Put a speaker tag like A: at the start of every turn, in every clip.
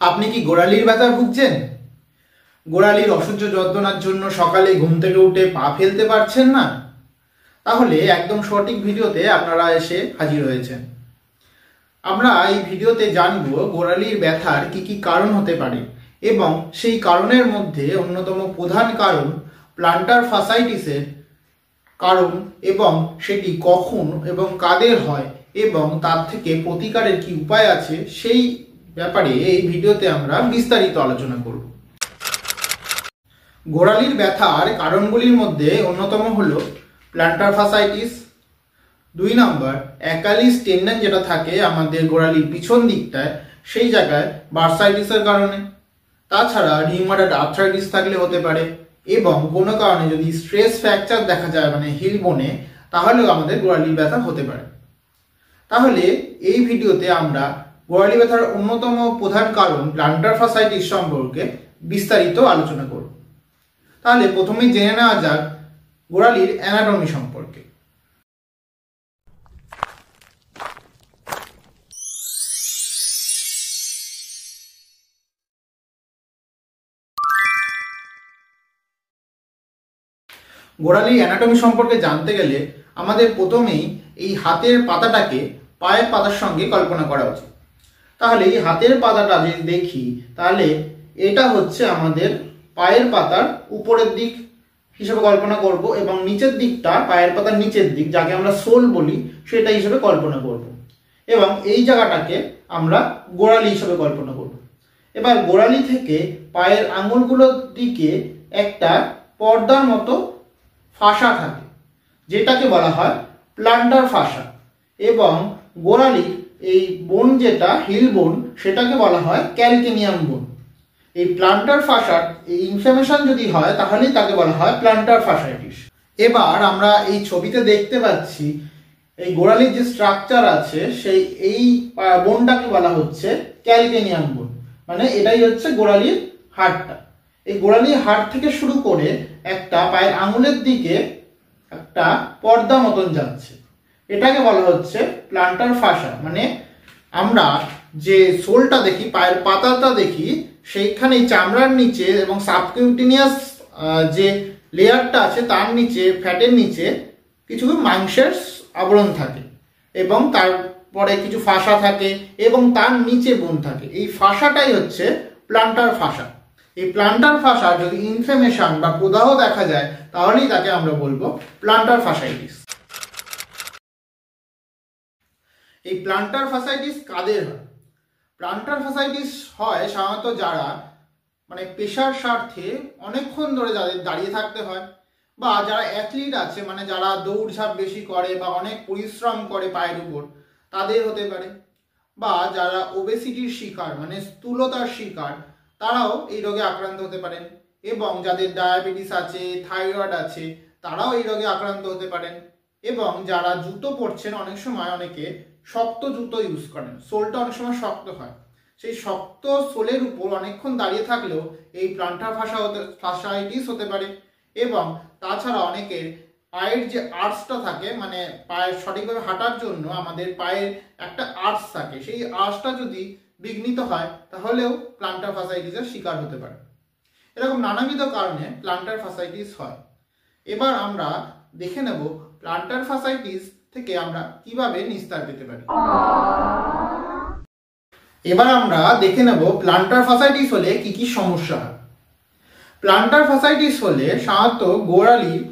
A: আপনি কি গোড়ালির ব্যথা ভুগছেন? গোড়ালির অসহ্য যন্ত্রণার জন্য সকালে ঘুম থেকে উঠে পা ফেলতে পারছেন না? তাহলে একদম সঠিক ভিডিওতে আপনারা এসে হাজির হয়েছেন। আমরা এই ভিডিওতে জানব গোড়ালির ব্যথার কি কি কারণ হতে পারে এবং সেই কারণের মধ্যে অন্যতম প্রধান কারণ প্লান্টার ফাসাইটিসের কারণ এবং সেটি কখন এবং কাদের হয় এবং তার থেকে প্রতিকারের কি উপায় আছে সেই ব্যাপারে এই ভিডিওতে আমরা বিস্তারিত আলোচনা করব। গোড়ালির ব্যথার কারণগুলির মধ্যে অন্যতম হলো প্লান্টার ফাসাইটিস, 2 নম্বর অ্যাকালিস টেন্ডন যেটা থাকে আমাদের গোড়ালির পিছন দিকটায় সেই জায়গায় বার্সাইটিসের কারণে, তাছাড়া রিউমাটয়েড আর্থ্রাইটিস থাকলে হতে পারে এবং কোনো কারণে যদি স্ট্রেস ফ্র্যাকচার দেখা যায় মানে হিল বোনে তাহলেও আমাদের গোড়ালির ব্যথা হতে পারে। তাহলে এই ভিডিওতে আমরা গোড়ালি ব্যথার অন্যতম প্রধান কারণ প্লান্টার ফাসাইটিস সম্পর্কে বিস্তারিত আলোচনা করব। তাহলে প্রথমেই জেনে নেওয়া যাক গোড়ালির অ্যানাটমি সম্পর্কে। গোড়ালির অ্যানাটমি সম্পর্কে জানতে গেলে আমাদের প্রথমেই এই হাতের পাতাটাকে পায়ের পাতার সঙ্গে কল্পনা করা উচিত। তাহলে এই হাতের পাতাটা যদি দেখি তাহলে এটা হচ্ছে আমাদের পায়ের পাতার উপরের দিক হিসেবে কল্পনা করব এবং নিচের দিকটা পায়ের পাতার নিচের দিক যাকে আমরা সোল বলি সেটা হিসেবে কল্পনা করব এবং এই জায়গাটাকে আমরা গোড়ালি হিসেবে কল্পনা করব। এবার গোড়ালি থেকে পায়ের আঙুলগুলোর দিকে একটা পর্দার মতো ফাসা থাকে যেটাকে বলা হয় প্লান্টার ফাসা এবং গোড়ালির এই বোন যেটা হিল বোন সেটাকে বলা হয় ক্যালকেনিয়াম বোন। এই প্লান্টার ফাসার এই ইনফ্লামেশন যদি হয় তাহলেই তাকে বলা হয় প্লান্টার ফাসাইটিস। এবার আমরা এই ছবিতে দেখতে পাচ্ছি এই গোড়ালির যে স্ট্রাকচার আছে সেই এই বোনটাকে বলা হচ্ছে ক্যালকেনিয়াম বোন, মানে এটাই হচ্ছে গোড়ালির হাড়টা। এই গোড়ালির হাড় থেকে শুরু করে একটা পায়ের আঙুলের দিকে একটা পর্দা মতন যাচ্ছে, এটাকে বলা হচ্ছে প্লান্টার ফাসা। মানে আমরা যে সোলটা দেখি পায়ের পাতাটা দেখি সেইখানে চামড়ার নিচে এবং সাবকিউটিনিয়াস যে লেয়ারটা আছে তার নিচে ফ্যাটের নিচে কিছু মাংসের আবরণ থাকে এবং তারপরে কিছু ফাসা থাকে এবং তার নিচে বোন থাকে। এই ফাসাটাই হচ্ছে প্লান্টার ফাসা। এই প্লান্টার ফাসা যদি ইনফ্লামেশন বা প্রদাহ দেখা যায় তাহলেই তাকে আমরা বলবো প্লান্টার ফাসাইটিস। এই প্লান্টার ফাসাইটিস কাদের হয়? প্লান্টার ফাসাইটিস হয় সাধারণত যারা মানে পেশার স্বার্থে অনেকক্ষণ ধরে যাদের দাঁড়িয়ে থাকতে হয় বা যারা অ্যাথলিট আছে মানে যারা দৌড়ঝাঁপ বেশি করে বা অনেক পরিশ্রম করে পায়ের উপর তাদের হতে পারে, বা যারা ওবেসিটির শিকার মানে স্থূলতার শিকার তারাও এই রোগে আক্রান্ত হতে পারেন, এবং যাদের ডায়াবেটিস আছে থাইরয়েড আছে তারাও এই রোগে আক্রান্ত হতে পারেন, এবং যারা জুতো পরছেন অনেক সময় অনেকে শক্ত জুতো ইউজ করেন, সোলটা অনেক সময় শক্ত হয়, সেই শক্ত সোলের উপর অনেকক্ষণ দাঁড়িয়ে থাকলেও এই প্লান্টার ফাসাইটিস হতে পারে। এবং তাছাড়া অনেকের পায়ের যে আর্চটা থাকে মানে পায়ের সঠিকভাবে হাঁটার জন্য আমাদের পায়ের একটা আর্চ থাকে, সেই আর্চটা যদি বিঘ্নিত হয় তাহলেও প্লান্টার ফাসাইটিসের শিকার হতে পারে। এরকম নানাবিধ কারণে প্লান্টার ফাসাইটিস হয়। এবার আমরা দেখে নেব প্লান্টার ফাসাইটিস থেকে আমরা কিভাবে নিস্তার পেতে পারি। এবার আমরা দেখে নেব প্লান্টার ফাসাইটিস হলে কি কি সমস্যা হয়। প্লান্টার ফাসাইটিস হলে সাধারণত গোড়ালির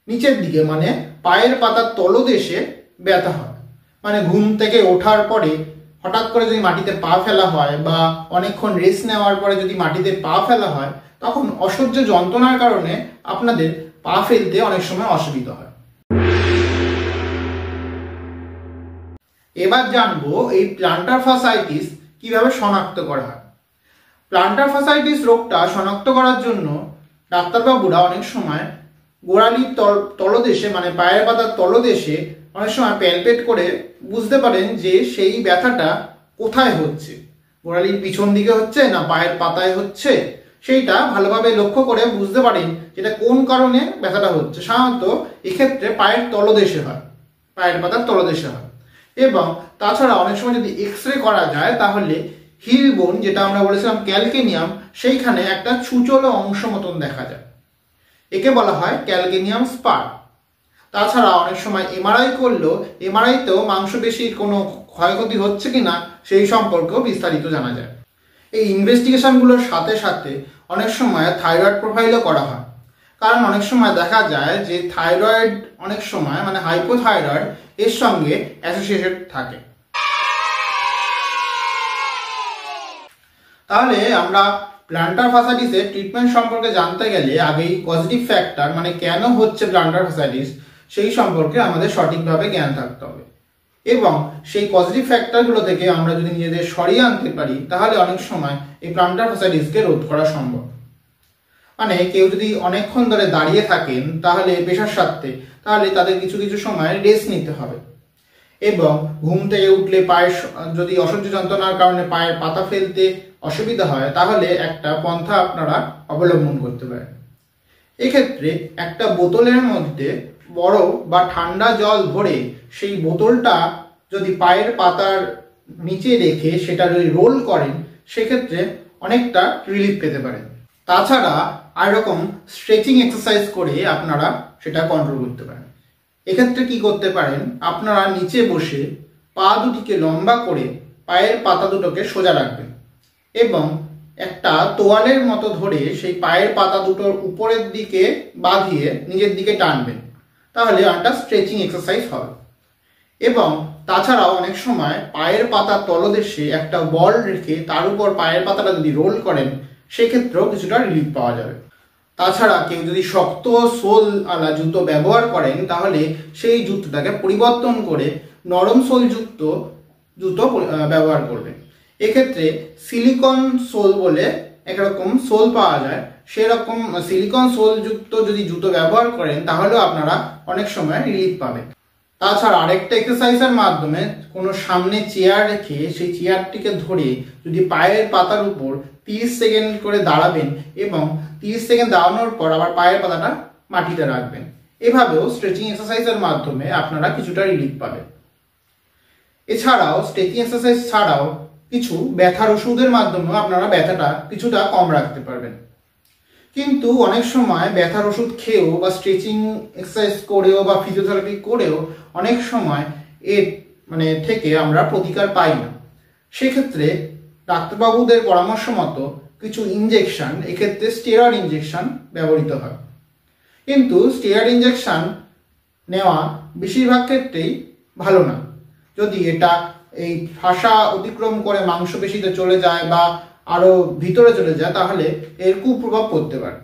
A: নিচের দিকে মানে পায়ের পাতার তলদেশে ব্যথা হয়। মানে ঘুম থেকে ওঠার পরে হঠাৎ করে যদি মাটিতে পা ফেলা হয় বা অনেকক্ষণ রেস্ট নেওয়ার পরে যদি মাটিতে পা ফেলা হয় তখন অসহ্য যন্ত্রণার কারণে আপনাদের পা ফেলতে অনেক সময় অসুবিধা হয়। এবার জানবো এই প্লান্টার ফাসাইটিস কিভাবে শনাক্ত করা হয়। প্লান্টার ফাসাইটিস রোগটা শনাক্ত করার জন্য ডাক্তারবাবুরা অনেক সময় গোড়ালির তলদেশে মানে পায়ের পাতার তলদেশে অনেক সময় প্যালপেট করে বুঝতে পারেন যে সেই ব্যথাটা কোথায় হচ্ছে, গোড়ালির পিছন দিকে হচ্ছে না পায়ের পাতায় হচ্ছে, সেইটা ভালোভাবে লক্ষ্য করে বুঝতে পারেন যেটা কোন কারণে ব্যথাটা হচ্ছে। সাধারণত এক্ষেত্রে পায়ের তলদেশে হয়, পায়ের পাতার তলদেশে হয়। এবং তাছাড়া অনেক সময় যদি এক্স রে করা যায় তাহলে হিল বোন, যেটা আমরা বলেছিলাম ক্যালকেনিয়াম, সেইখানে একটা ছুচলো অংশ মতন দেখা যায়। একে বলা হয় ক্যালকেনিয়াম স্পার। তাছাড়া অনেক সময় এমআরআই করলেও এমআরআইতেও মাংসপেশির কোনো ক্ষয়ক্ষতি হচ্ছে কিনা সেই সম্পর্কেও বিস্তারিত জানা যায়। এই ইনভেস্টিগেশনগুলোর সাথে সাথে অনেক সময় থাইরয়েড প্রোফাইলও করা হয়, কারণ অনেক সময় দেখা যায় যে থাইরয়েড অনেক সময় মানে হাইপোথাইরয়েড এর সঙ্গে অ্যাসোসিয়েটেড থাকে। তাহলে আমরা প্ল্যান্টার ফাসাইটিসের ট্রিটমেন্ট সম্পর্কে জানতে গেলে আগেই পজিটিভ ফ্যাক্টর মানে কেন হচ্ছে প্ল্যান্টার ফাসাইটিস সেই সম্পর্কে আমাদের সঠিকভাবে জ্ঞান থাকতে হবে, এবং সেই পজিটিভ ফ্যাক্টরগুলো থেকে আমরা যদি নিজেদের সরিয়ে আনতে পারি তাহলে অনেক সময় এই প্ল্যান্টার ফাসাইটিসকে রোধ করা সম্ভব। মানে কেউ যদি অনেকক্ষণ ধরে দাঁড়িয়ে থাকেন তাহলে পেশার স্বার্থে, তাহলে তাদের কিছু কিছু সময় রেস্ট নিতে হবে, এবং ঘুম থেকে উঠলে পায়ের যদি অসহ্য যন্ত্রণার কারণে পায়ের পাতা ফেলতে অসুবিধা হয় তাহলে একটা পন্থা আপনারা অবলম্বন করতে পারেন। এক্ষেত্রে একটা বোতলের মধ্যে বরফ বা ঠান্ডা জল ভরে সেই বোতলটা যদি পায়ের পাতার নিচে রেখে সেটা যদি রোল করেন সেক্ষেত্রে অনেকটা রিলিফ পেতে পারেন। তাছাড়া আর রকম স্ট্রেচিং এক্সারসাইজ করে আপনারা সেটা কন্ট্রোল করতে পারেন। এক্ষেত্রে কি করতে পারেন, আপনারা নিচে বসে পা দুটিকে লম্বা করে পায়ের পাতা দুটোকে সোজা রাখবেন এবং একটা তোয়ালের মতো ধরে সেই পায়ের পাতা দুটোর উপরের দিকে বাঁধিয়ে নিজের দিকে টানবেন, তাহলে একটা স্ট্রেচিং এক্সারসাইজ হবে। এবং তাছাড়াও অনেক সময় পায়ের পাতার তলদেশে একটা বল রেখে তার উপর পায়ের পাতাটা যদি রোল করেন সেক্ষেত্রেও কিছুটা রিলিফ পাওয়া যাবে। তাছাড়া কেউ যদি শক্ত সোল আলা জুতো ব্যবহার করেন তাহলে সেই জুতোটাকে পরিবর্তন করে নরম সোল যুক্ত জুতো ব্যবহার করবেন। এক্ষেত্রে সিলিকন সোল বলে একরকম সোল পাওয়া যায়, সেরকম সিলিকন সোল যুক্ত যদি জুতো ব্যবহার করেন তাহলেও আপনারা অনেক সময় রিলিফ পাবেন। তাছাড়া আরেকটা এক্সারসাইজের মাধ্যমে কোনো সামনে চেয়ার রেখে সেই চেয়ারটিকে ধরে যদি পায়ের পাতার উপর 30 সেকেন্ড করে দাঁড়াবেন এবং 30 সেকেন্ড দাঁড়ানোর পর আবার পায়ের পাতাটা মাটিতে রাখবেন। এভাবেও স্ট্রেচিং এক্সারসাইজের মাধ্যমে আপনারা কিছুটা রিলিফ পাবেন। এছাড়াও স্ট্রেচিং এক্সারসাইজ ছাড়াও কিছু ব্যথার ওষুধের মাধ্যমেও আপনারা ব্যথাটা কিছুটা কম রাখতে পারবেন। কিন্তু অনেক সময় ব্যথার ওষুধ খেয়েও বা স্ট্রেচিং এক্সারসাইজ করেও বা ফিজিওথেরাপি করেও অনেক সময় এর থেকে আমরা প্রতিকার পাই না। সেক্ষেত্রে ডাক্তারবাবুদের পরামর্শ মতো কিছু ইনজেকশন, এক্ষেত্রে স্টেরয়েড ইনজেকশন ব্যবহৃত হয়। কিন্তু স্টেরয়েড ইনজেকশন নেওয়া বেশিরভাগ ক্ষেত্রেই ভালো না। যদি এটা এই ফাসা অতিক্রম করে মাংসপেশিতে চলে যায় বা আরও ভিতরে চলে যায় তাহলে এর কুপ্রভাব পড়তে পারে।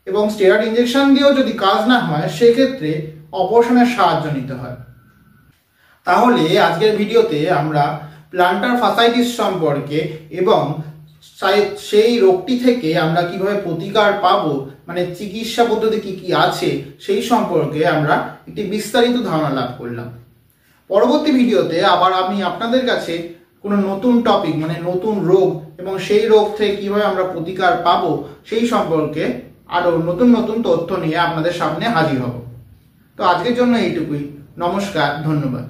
A: এবং স্টেরয়েড ইনজেকশন দিয়েও যদি কাজ না হয় সেক্ষেত্রে অপারেশনের সাহায্য নিতে হয়। তাহলে আজকের ভিডিওতে আমরা প্ল্যান্টার ফাসাইটিস সম্পর্কে এবং সেই রোগটি থেকে আমরা কিভাবে প্রতিকার পাবো, চিকিৎসা পদ্ধতি কি কি আছে সেই সম্পর্কে আমরা একটি বিস্তারিত ধারণা লাভ করলাম। পরবর্তী ভিডিওতে আবার আমি আপনাদের কাছে কোনো নতুন টপিক নতুন রোগ এবং সেই রোগ থেকে কিভাবে আমরা প্রতিকার পাবো সেই সম্পর্কে আরও নতুন নতুন তথ্য নিয়ে আপনাদের সামনে হাজির হব। তো আজকের জন্য এইটুকুই। নমস্কার, ধন্যবাদ।